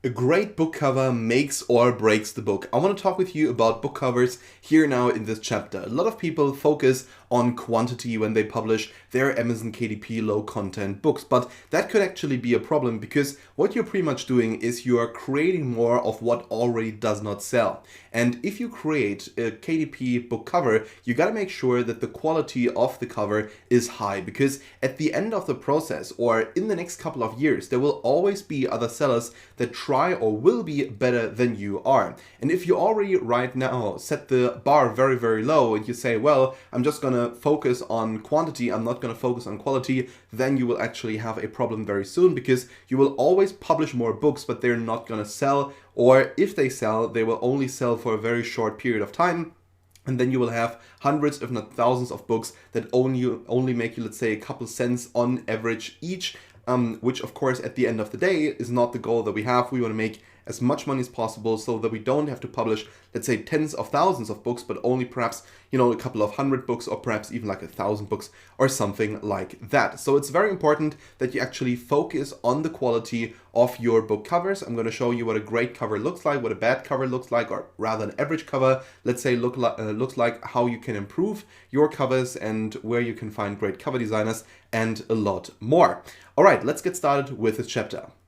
A great book cover makes or breaks the book. I want to talk with you about book covers here now in this chapter. A lot of people focus on quantity when they publish their Amazon KDP low content books, but that could actually be a problem because what you're pretty much doing is you are creating more of what already does not sell. And if you create a KDP book cover, you got to make sure that the quality of the cover is high, because at the end of the process or in the next couple of years, there will always be other sellers that try or will be better than you are. And if you already right now set the bar very, very low and you say, well, I'm just going to focus on quantity, I'm not going to focus on quality, then you will actually have a problem very soon, because you will always publish more books, but they're not going to sell, or if they sell, they will only sell for a very short period of time. And then you will have hundreds, if not thousands of books that only make you, let's say, a couple cents on average each, which of course at the end of the day is not the goal that we have. We want to make as much money as possible so that we don't have to publish, let's say, tens of thousands of books, but only perhaps, a couple of hundred books, or perhaps even like 1,000 books or something like that. So it's very important that you actually focus on the quality of your book covers. I'm going to show you what a great cover looks like, what a bad cover looks like, or rather an average cover, let's say, looks like, how you can improve your covers and where you can find great cover designers, and a lot more. All right, let's get started with this chapter.